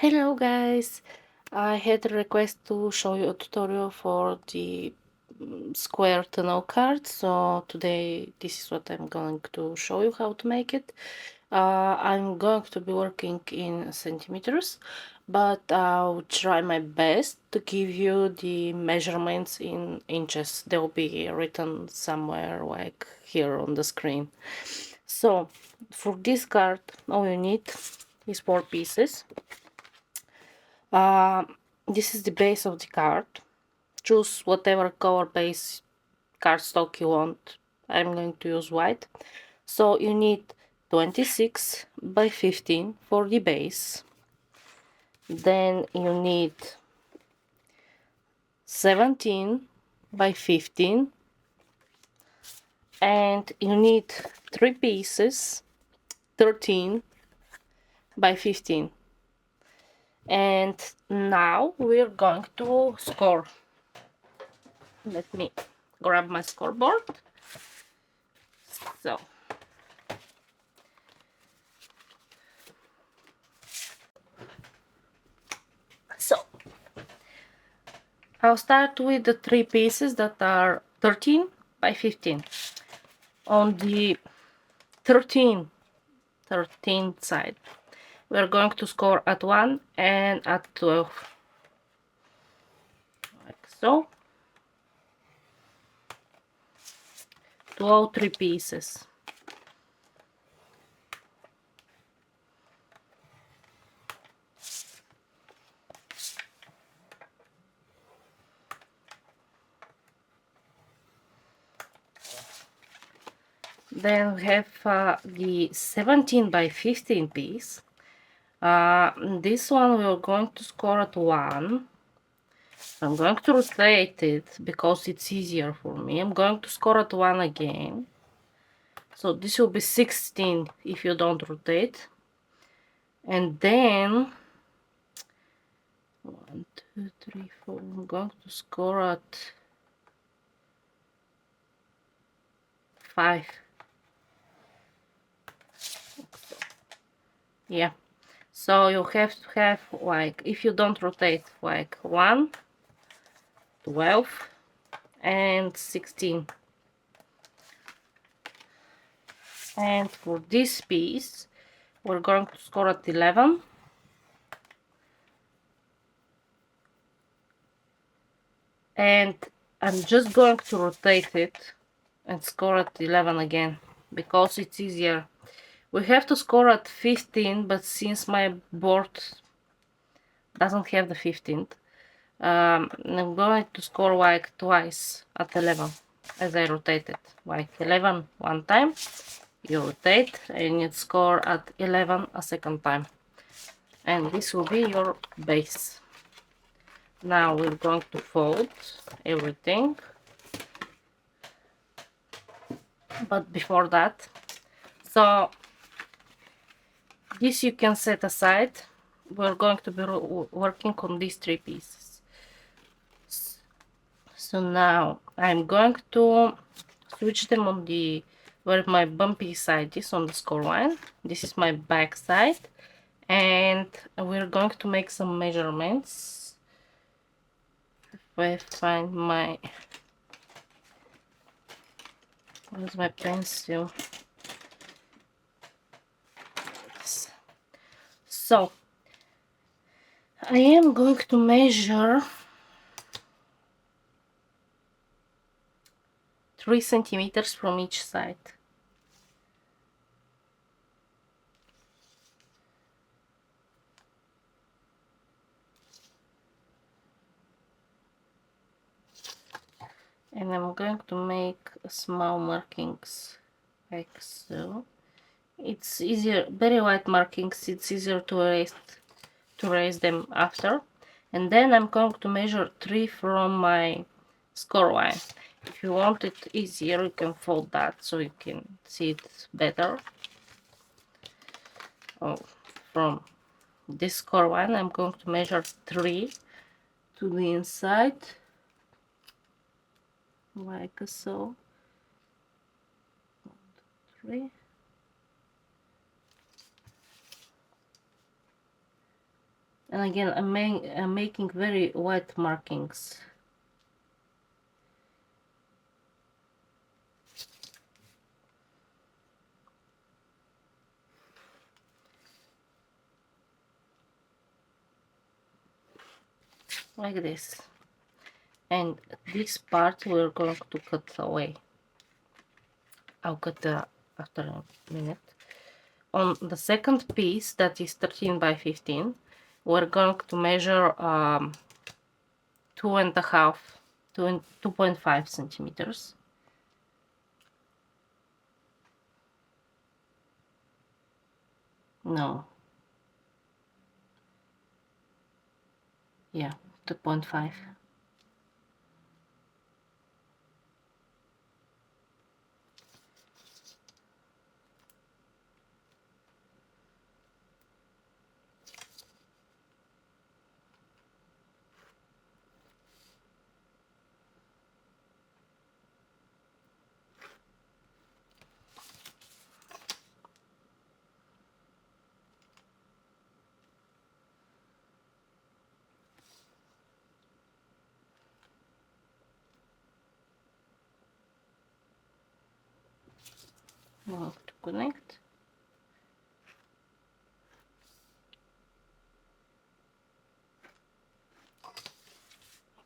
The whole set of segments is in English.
Hello guys, I had a request to show you a tutorial for the square tunnel card, so today this is what I'm going to show you how to make it. I'm going to be working in centimeters, but I'll try my best to give you the measurements in inches. They'll be written somewhere like here on the screen. So for this card all you need is 4 pieces. Uh, this is the base of the card. Choose whatever color base cardstock you want. I'm going to use white. So you need 26 by 15 for the base. Then you need 17 by 15. And you need 3 pieces, 13 by 15. And now we're going to score. Let me grab my scoreboard. So I'll start with the 3 pieces that are 13 by 15. On the 13 side, we're going to score at 1 and at 12, like so. To all 3 pieces. Then we have the 17 by 15 piece. This one we're going to score at 1. I'm going to rotate it because it's easier for me. I'm going to score at 1 again. So this will be 16 if you don't rotate. And then 1, 2, 3, 4. I'm going to score at 5. Yeah. So you have to have, like, if you don't rotate, like 1, 12, and 16. And for this piece, we're going to score at 11. And I'm just going to rotate it and score at 11 again, because it's easier. We have to score at 15, but since my board doesn't have the 15th, I'm going to score like twice at 11 as I rotate it. Like 11 one time, you rotate and you score at 11 a second time. And this will be your base. Now we're going to fold everything. But before that, so this you can set aside. We're going to be working on these 3 pieces. So now I'm going to switch them on the where my bumpy side is on the score line. This is my back side, and we're going to make some measurements. If I find my, where's my pencil? So I am going to measure 3 centimeters from each side. And I'm going to make small markings like so. It's easier, very light markings, it's easier to erase them after. And then I'm going to measure 3 from my score line. If you want it easier, you can fold that so you can see it better. Oh, from this score line, I'm going to measure 3 to the inside, like so. 1, 2, 3. And again, I'm making very white markings. Like this. And this part we're going to cut away. I'll cut after a minute. On the second piece, that is 13 by 15, we're going to measure 2.5 centimeters. No. Yeah, 2.5. We have to connect.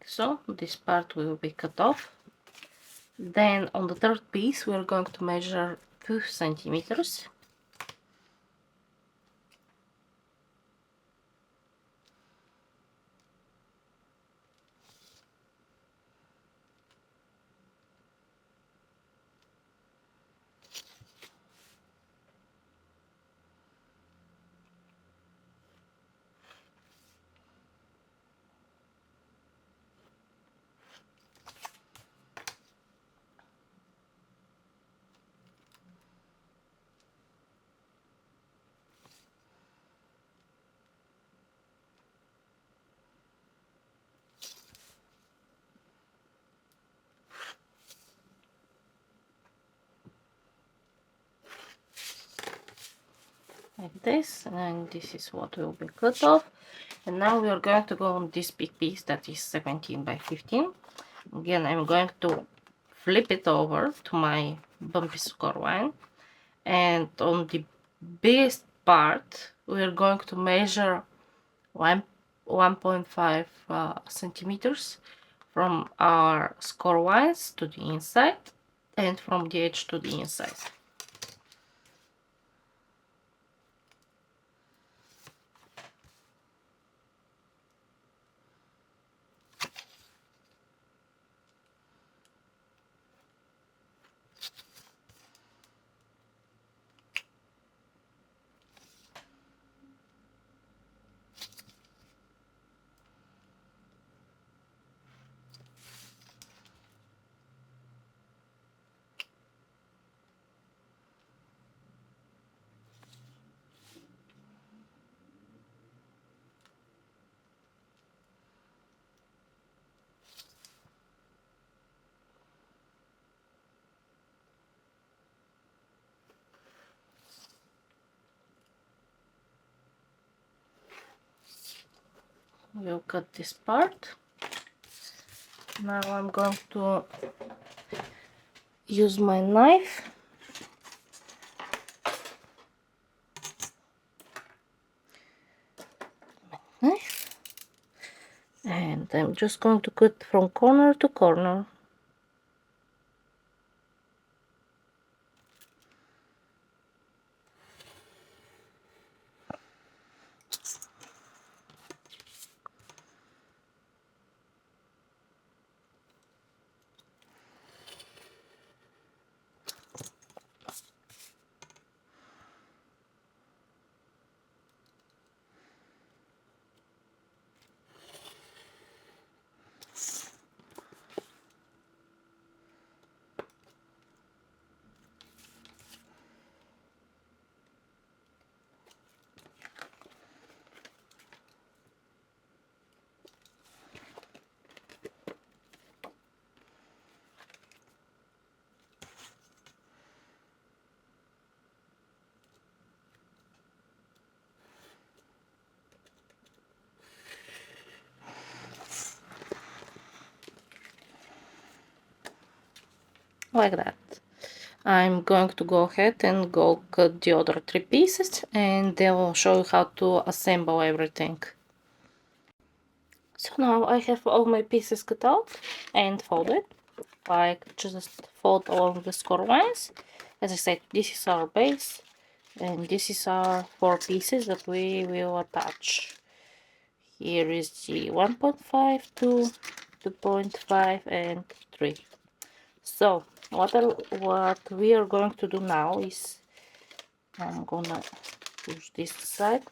So this part will be cut off. Then on the third piece we're going to measure 2 centimeters. Like this, and this is what will be cut off. And now we are going to go on this big piece that is 17 by 15. Again, I'm going to flip it over to my bumpy score line, and on the biggest part we are going to measure 1.5 centimeters from our score lines to the inside and from the edge to the inside. We'll cut this part. Now I'm going to use my knife and I'm just going to cut from corner to corner. like that. I'm going to go ahead and go cut the other 3 pieces, and then I'll show you how to assemble everything. So now I have all my pieces cut out and folded, like just fold along the score lines. As I said, this is our base, and this is our 4 pieces that we will attach. Here is the 1.5, 2, 2.5, and 3. So what we are going to do now is I'm gonna push this aside.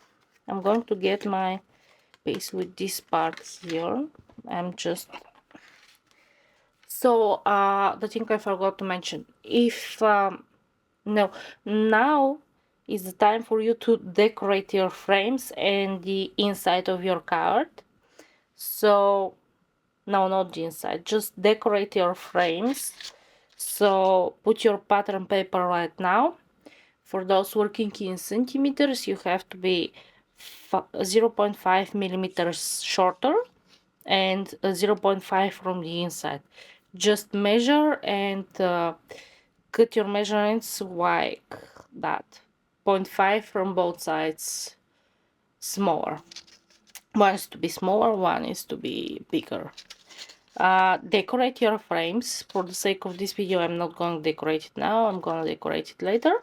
I'm going to get my piece with this part here. I'm just so the thing I forgot to mention, if no, now is the time for you to decorate your frames and the inside of your card. So no, not the inside, just decorate your frames. So put your pattern paper right now. For those working in centimeters, you have to be 0.5 millimeters shorter and 0.5 from the inside. Just measure and cut your measurements like that. 0.5 from both sides, smaller. One is to be smaller, one is to be bigger. Decorate your frames. For the sake of this video, I'm not going to decorate it now, I'm going to decorate it later.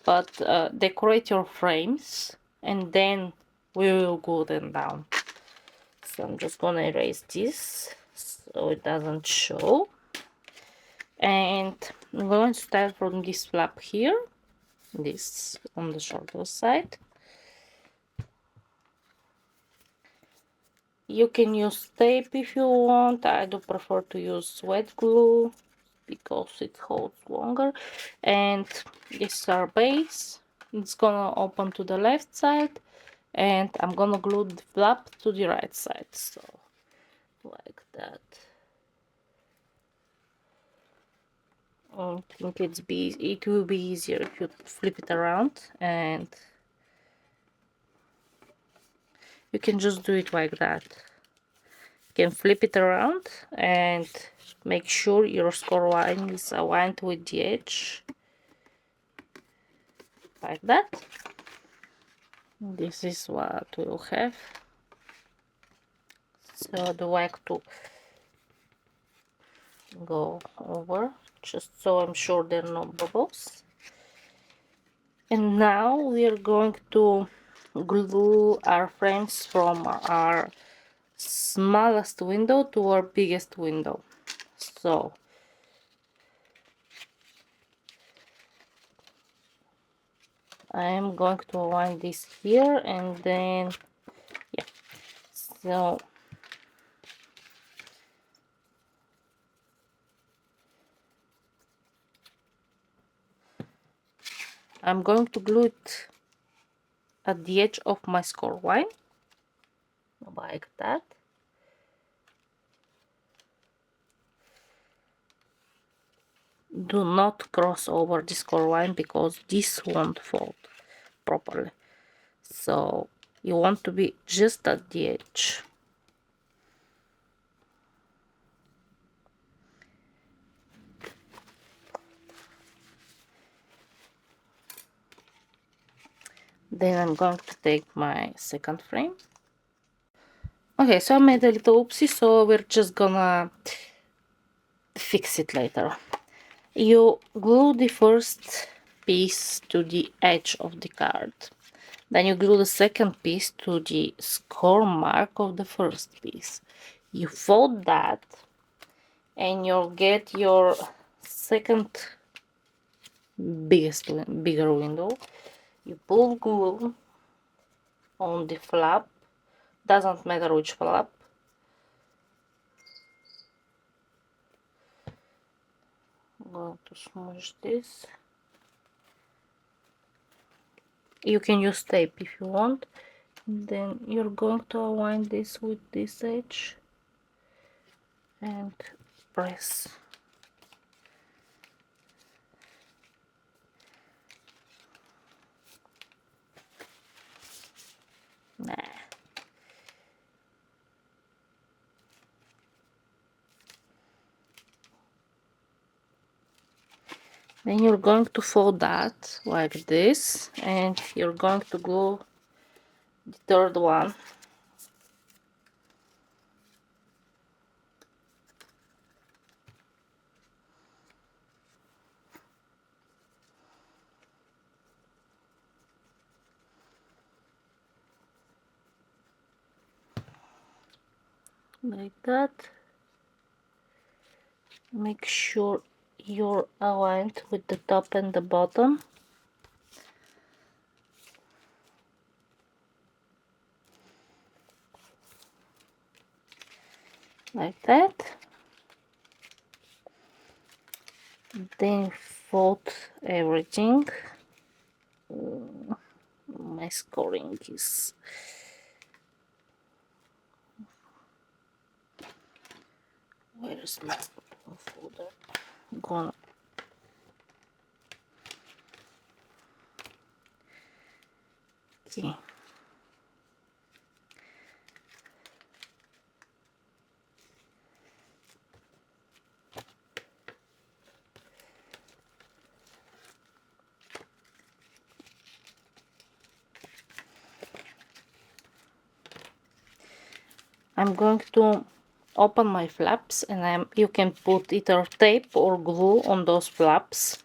But decorate your frames and then we will glue them down. So I'm just going to erase this so it doesn't show. And I'm going to start from this flap here, this on the shorter side. You can use tape if you want. I do prefer to use wet glue because it holds longer. And this is our base. It's gonna open to the left side, and I'm gonna glue the flap to the right side, so like that. I think it will be easier if you flip it around, and you can just do it like that. You can flip it around and make sure your score line is aligned with the edge, like that. This is what we'll have. So I'd like to go over just so I'm sure there are no bubbles. And now we are going to glue our frames from our smallest window to our biggest window. So I am going to align this here, and then yeah, so I'm going to glue it at the edge of my score line, like that. Do not cross over the score line because this won't fold properly. So you want to be just at the edge. Then I'm going to take my second frame. Okay, so I made a little oopsie, so we're just gonna fix it later. You glue the first piece to the edge of the card. Then you glue the second piece to the score mark of the first piece. You fold that and you'll get your second bigger window. You pull glue on the flap, doesn't matter which flap. I'm going to smoosh this. You can use tape if you want. Then you're going to align this with this edge and press. Nah. Then you're going to fold that like this, and you're going to glue the third one. Like that. Make sure you're aligned with the top and the bottom. Like that. Then fold everything. My scoring is where's my folder gone? Okay. I'm going to open my flaps, and you can put either tape or glue on those flaps.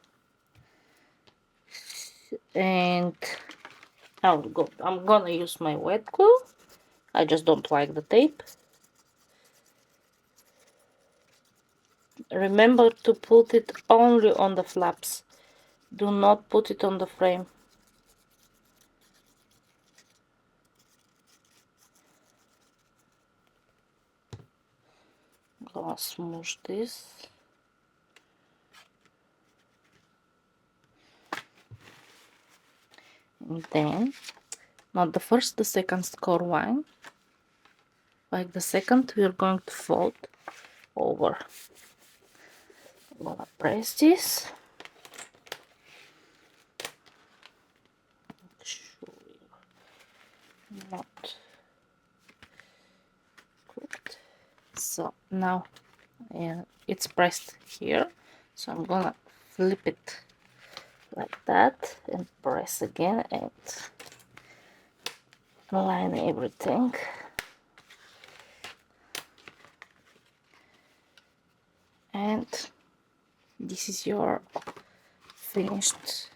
And I'm gonna use my wet glue. I just don't like the tape. Remember to put it only on the flaps. Do not put it on the frame. Gonna smoosh this. And then, not the first, the second score line. Like the second, we're going to fold over. I'm gonna press this. Make sure you're not cooked. So now it's pressed here. So I'm gonna flip it like that and press again and align everything. And this is your finished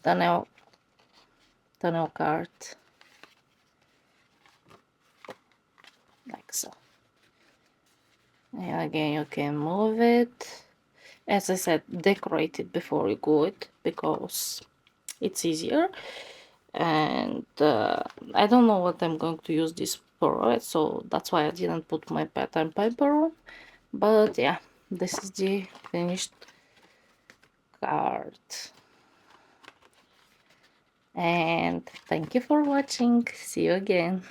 tunnel card, like so. And again, you can move it. As I said, decorate it before you glue it because it's easier. And I don't know what I'm going to use this for, so that's why I didn't put my pattern paper on. But yeah, this is the finished card. And thank you for watching. See you again.